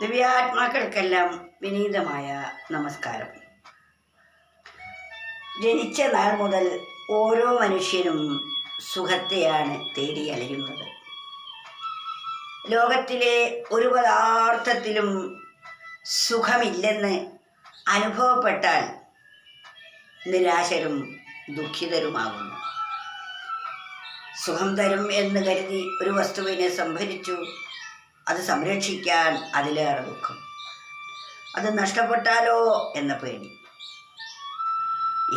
ദിവ്യാത്മാക്കൾക്കെല്ലാം വിനീതമായ നമസ്കാരം. ജനിച്ച നാൾ മുതൽ ഓരോ മനുഷ്യനും സുഖത്തെയാണ് തേടി അലയുന്നത്. ലോകത്തിലെ ഒരു പദാർത്ഥത്തിലും സുഖമില്ലെന്ന് അനുഭവപ്പെട്ടാൽ നിരാശരും ദുഃഖിതരുമാകുന്നു. സുഖം തരും എന്ന് കരുതി ഒരു വസ്തുവിനെ സംഭരിച്ചു അത് സംരക്ഷിക്കാൻ അതിലേറെ ദുഃഖം. അത് നഷ്ടപ്പെട്ടാലോ എന്ന പേടി.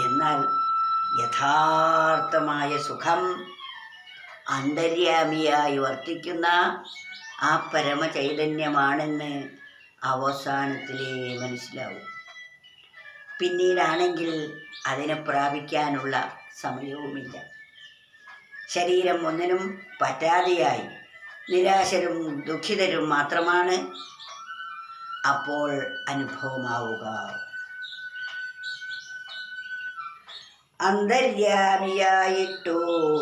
എന്നാൽ യഥാർത്ഥമായ സുഖം അന്തര്യാമിയായി വർത്തിക്കുന്ന ആ പരമചൈതന്യമാണെന്ന് അവസാനത്തിലേ മനസ്സിലാവും. പിന്നീടാണെങ്കിൽ അതിനെ പ്രാപിക്കാനുള്ള സമയവുമില്ല. ശരീരം ഒന്നിനും പറ്റാതെയായി നിരാശരും ദുഃഖിതരും മാത്രമാണ് അപ്പോൾ അനുഭവമാവുക. അന്തര്യാമിയായിട്ടു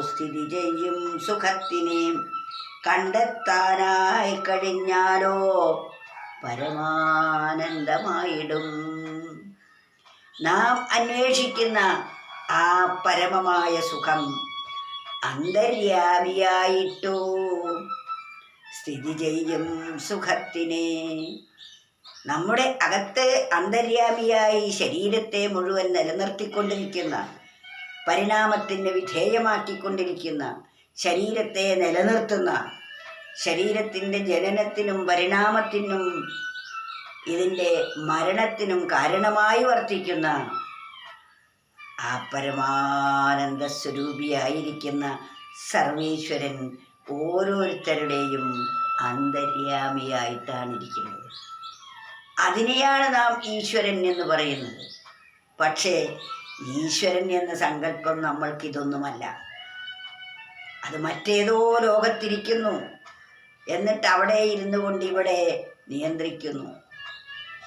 സ്ഥിതി ചെയ്യും സുഖത്തിനെ കണ്ടെത്താനായി കഴിഞ്ഞാലോ പരമാനന്ദമായിടും. നാം അന്വേഷിക്കുന്ന ആ പരമമായ സുഖം അന്തര്യാമിയായിട്ടു സ്ഥിതി ചെയ്യും സുഖത്തിനെ, നമ്മുടെ അകത്ത് അന്തര്യാമിയായി ശരീരത്തെ മുഴുവൻ നിലനിർത്തിക്കൊണ്ടിരിക്കുന്ന, പരിണാമത്തിന് വിധേയമാക്കിക്കൊണ്ടിരിക്കുന്ന, ശരീരത്തെ നിലനിർത്തുന്ന, ശരീരത്തിൻ്റെ ജനനത്തിനും പരിണാമത്തിനും ഇതിൻ്റെ മരണത്തിനും കാരണമായി വർത്തിക്കുന്ന ആ പരമാനന്ദ സ്വരൂപിയായിരിക്കുന്ന സർവീശ്വരൻ ഓരോരുത്തരുടെയും അന്തര്യാമിയായിട്ടാണ് ഇരിക്കുന്നത്. അതിനെയാണ് നാം ഈശ്വരൻ എന്ന് പറയുന്നത്. പക്ഷേ ഈശ്വരൻ എന്ന സങ്കല്പം നമ്മൾക്കിതൊന്നുമല്ല. അത് മറ്റേതോ ലോകത്തിരിക്കുന്നു, എന്നിട്ട് അവിടെ ഇരുന്നു കൊണ്ട് ഇവിടെ നിയന്ത്രിക്കുന്നു.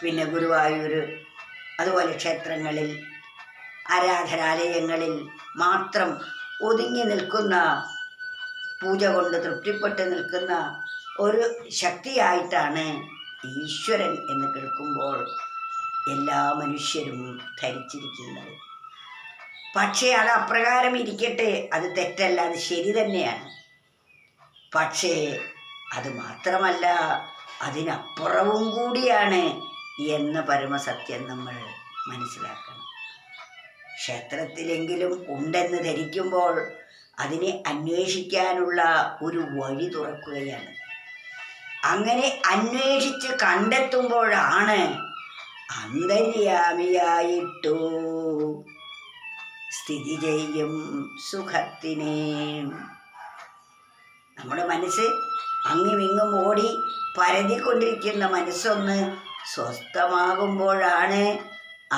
പിന്നെ ഗുരുവായൂർ അതുപോലെ ക്ഷേത്രങ്ങളിൽ ആരാധനാലയങ്ങളിൽ മാത്രം ഒതുങ്ങി നിൽക്കുന്ന, പൂജ കൊണ്ട് തൃപ്തിപ്പെട്ട് നിൽക്കുന്ന ഒരു ശക്തിയായിട്ടാണ് ഈശ്വരൻ എന്ന് കേൾക്കുമ്പോൾ എല്ലാ മനുഷ്യരും ധരിച്ചിരിക്കുന്നത്. പക്ഷേ അത് അപ്രകാരം ഇരിക്കട്ടെ, അത് തെറ്റല്ല, അത് ശരി തന്നെയാണ്. പക്ഷേ അത് മാത്രമല്ല, അതിനപ്പുറവും കൂടിയാണ് എന്ന പരമസത്യം നമ്മൾ മനസ്സിലാക്കണം. ക്ഷേത്രത്തിലെങ്കിലും ഉണ്ടെന്ന് ധരിക്കുമ്പോൾ അതിനെ അന്വേഷിക്കാനുള്ള ഒരു വഴി തുറക്കുകയാണ്. അങ്ങനെ അന്വേഷിച്ച് കണ്ടെത്തുമ്പോഴാണ് അന്തര്യാമിയായിട്ടു സ്ഥിതി ചെയ്യും സുഖത്തിനെ. നമ്മുടെ മനസ്സ് അങ്ങിമിങ്ങും ഓടി പരതിക്കൊണ്ടിരിക്കുന്ന മനസ്സൊന്ന് സ്വസ്ഥമാകുമ്പോഴാണ്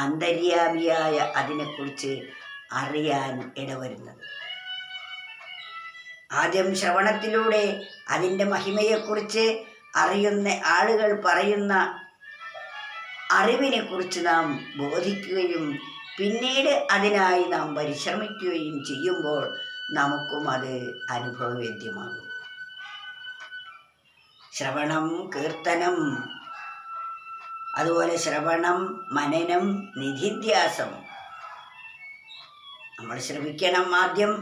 അന്തര്യാമിയായ അതിനെക്കുറിച്ച് അറിയാൻ ഇടവരുന്നത്. ആദ്യം ശ്രവണത്തിലൂടെ അതിൻ്റെ മഹിമയെക്കുറിച്ച് അറിയുന്ന ആളുകൾ പറയുന്ന അറിവിനെക്കുറിച്ച് നാം ബോധിക്കുകയും പിന്നീട് അതിനായി നാം പരിശ്രമിക്കുകയും ചെയ്യുമ്പോൾ നമുക്കും അത് അനുഭവവേദ്യമാകും. ശ്രവണം, കീർത്തനം, അതുപോലെ ശ്രവണം, മനനം, നിധിധ്യാസം. നമ്മൾ ശ്രവിക്കണം ആദ്യം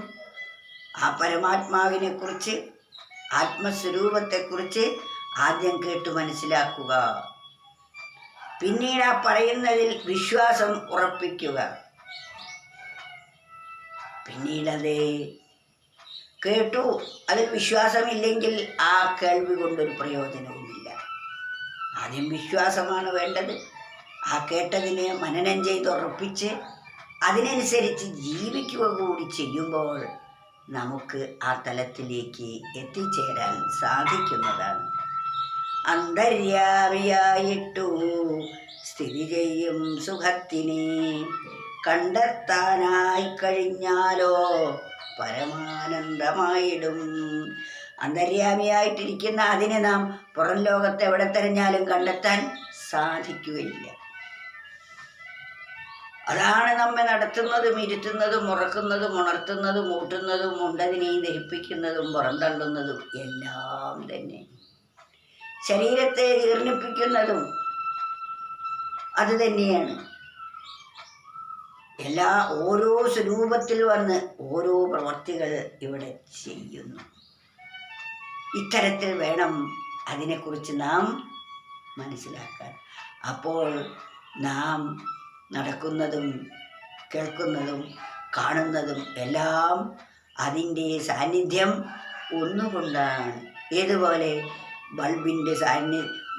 ആ പരമാത്മാവിനെക്കുറിച്ച്, ആത്മസ്വരൂപത്തെക്കുറിച്ച് ആദ്യം കേട്ട് മനസ്സിലാക്കുക. പിന്നീട് ആ പറയുന്നതിൽ വിശ്വാസം ഉറപ്പിക്കുക. പിന്നീടത് കേട്ടു, അതിൽ വിശ്വാസമില്ലെങ്കിൽ ആ കേൾവി കൊണ്ടൊരു പ്രയോജനവുമില്ല. ആദ്യം വിശ്വാസമാണ് വേണ്ടത്. ആ കേട്ടതിനെ മനനം ചെയ്തുറപ്പിച്ച് അതിനനുസരിച്ച് ജീവിക്കുക കൂടി ചെയ്യുമ്പോൾ നമുക്ക് ആ തലത്തിലേക്ക് എത്തിച്ചേരാൻ സാധിക്കുന്നതാണ്. അന്തര്യാമിയായിട്ടു സ്ഥിതി ചെയ്യും സുഖത്തിനെ കണ്ടെത്താനായി കഴിഞ്ഞാലോ പരമാനന്ദമായിടും. അന്തര്യാമിയായിട്ടിരിക്കുന്ന അതിനെ നാം പുറം ലോകത്ത് എവിടെ തിരഞ്ഞാലും കണ്ടെത്താൻ സാധിക്കുകയില്ല. അതാണ് നമ്മെ നടത്തുന്നതും ഇരുത്തുന്നതും ഉറക്കുന്നതും ഉണർത്തുന്നതും ഊട്ടുന്നതും ഉണ്ടതിനെയും ദഹിപ്പിക്കുന്നതും പുറന്തള്ളുന്നതും എല്ലാം തന്നെ. ശരീരത്തെ ജീർണിപ്പിക്കുന്നതും അത് തന്നെയാണ്. ഓരോ സ്വരൂപത്തിൽ വന്ന് ഓരോ പ്രവർത്തികൾ ഇവിടെ ചെയ്യുന്നു. ഇത്തരത്തിൽ വേണം അതിനെക്കുറിച്ച് നാം മനസ്സിലാക്കാൻ. അപ്പോൾ നാം നടക്കുന്നതും കേൾക്കുന്നതും കാണുന്നതും എല്ലാം അതിൻ്റെ സാന്നിധ്യം ഒന്നുകൊണ്ടാണ്. ഏതുപോലെ ബൾബിൻ്റെ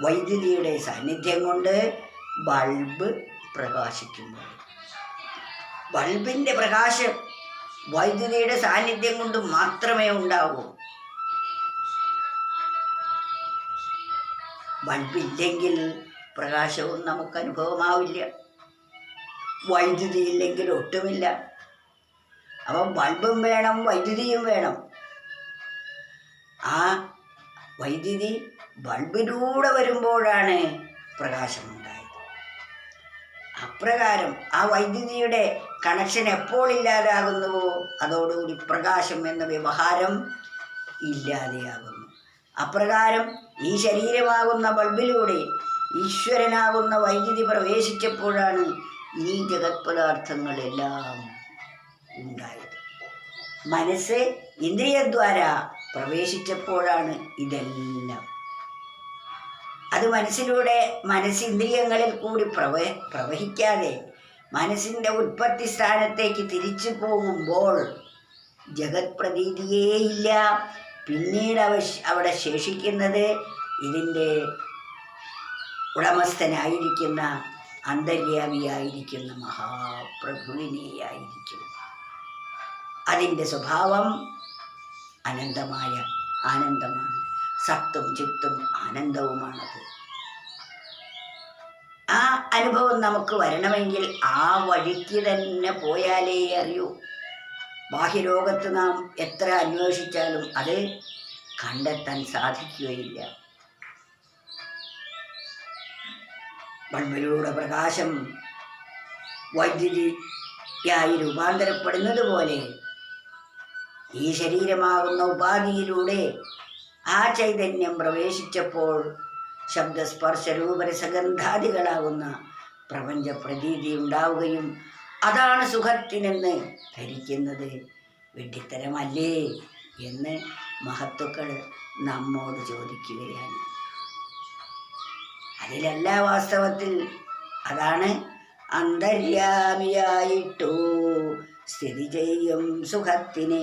വൈദ്യുതിയുടെ സാന്നിധ്യം കൊണ്ട് ബൾബ് പ്രകാശിക്കുമ്പോൾ, ബൾബിൻ്റെ പ്രകാശം വൈദ്യുതിയുടെ സാന്നിധ്യം കൊണ്ട് മാത്രമേ ഉണ്ടാവൂ. ബൾബില്ലെങ്കിൽ പ്രകാശവും നമുക്ക് അനുഭവമാവില്ല, വൈദ്യുതി ഇല്ലെങ്കിൽ ഒട്ടുമില്ല. അപ്പം ബൾബും വേണം, വൈദ്യുതിയും വേണം. ആ വൈദ്യുതി ബൾബിലൂടെ വരുമ്പോഴാണ് പ്രകാശമുണ്ടായത്. അപ്രകാരം ആ വൈദ്യുതിയുടെ കണക്ഷൻ എപ്പോൾ ഇല്ലാതാകുന്നുവോ അതോടുകൂടി പ്രകാശം എന്ന വ്യവഹാരം ഇല്ലാതെയാകുന്നു. അപ്രകാരം ഈ ശരീരമാകുന്ന ബൾബിലൂടെ ഈശ്വരനാകുന്ന വൈദ്യുതി പ്രവേശിച്ചപ്പോഴാണ് ഈ ജഗത് പദാർത്ഥങ്ങളെല്ലാം ഉണ്ടായത്. മനസ്സ് ഇന്ദ്രിയദ്വാര പ്രവേശിച്ചപ്പോഴാണ് ഇതെല്ലാം. അത് മനസ്സിന്ദ്രിയങ്ങളിൽ കൂടി പ്രവഹിക്കാതെ മനസ്സിൻ്റെ ഉൽപ്പത്തി സ്ഥാനത്തേക്ക് തിരിച്ചു പോകുമ്പോൾ ജഗത് പ്രതീതിയേയില്ല. പിന്നീട് അവിടെ ശേഷിക്കുന്നത് ഇതിൻ്റെ ഉടമസ്ഥനായിരിക്കുന്ന അന്തര്യാമിയായിരിക്കുന്ന മഹാപ്രഭുവിനെയായിരിക്കും. അതിൻ്റെ സ്വഭാവം അനന്തമായ ആനന്ദമാണ്. സത്തും ചിത്തും ആനന്ദവുമാണത്. ആ അനുഭവം നമുക്ക് വരണമെങ്കിൽ ആ വഴിക്ക് തന്നെ പോയാലേ അറിയൂ. ബാഹ്യലോകത്ത് നാം എത്ര അന്വേഷിച്ചാലും അത് കണ്ടെത്താൻ സാധിക്കുകയില്ല. ബൾബിലൂടെ പ്രകാശം വൈദ്യുതിയായി രൂപാന്തരപ്പെടുന്നത് പോലെ ഈ ശരീരമാകുന്ന ഉപാധിയിലൂടെ ആ ചൈതന്യം പ്രവേശിച്ചപ്പോൾ ശബ്ദസ്പർശ രൂപരസഗന്ധാദികളാകുന്ന പ്രപഞ്ച പ്രതീതി ഉണ്ടാവുകയും അതാണ് സുഖത്തിനെന്ന് ധരിക്കുന്നത് വിഡ്ഢിത്തരമല്ലേ എന്ന് മഹത്തുക്കൾ നമ്മോട് ചോദിക്കുകയാണ്. അതിലല്ല വാസ്തവത്തിൽ. അതാണ് അന്തര്യാമിയായിട്ടു സ്ഥിതി ചെയ്യും സുഖത്തിനെ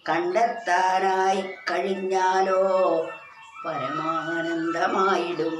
കണ്ടെത്താനായി കഴിഞ്ഞാലോ പരമാനന്ദമായിടും.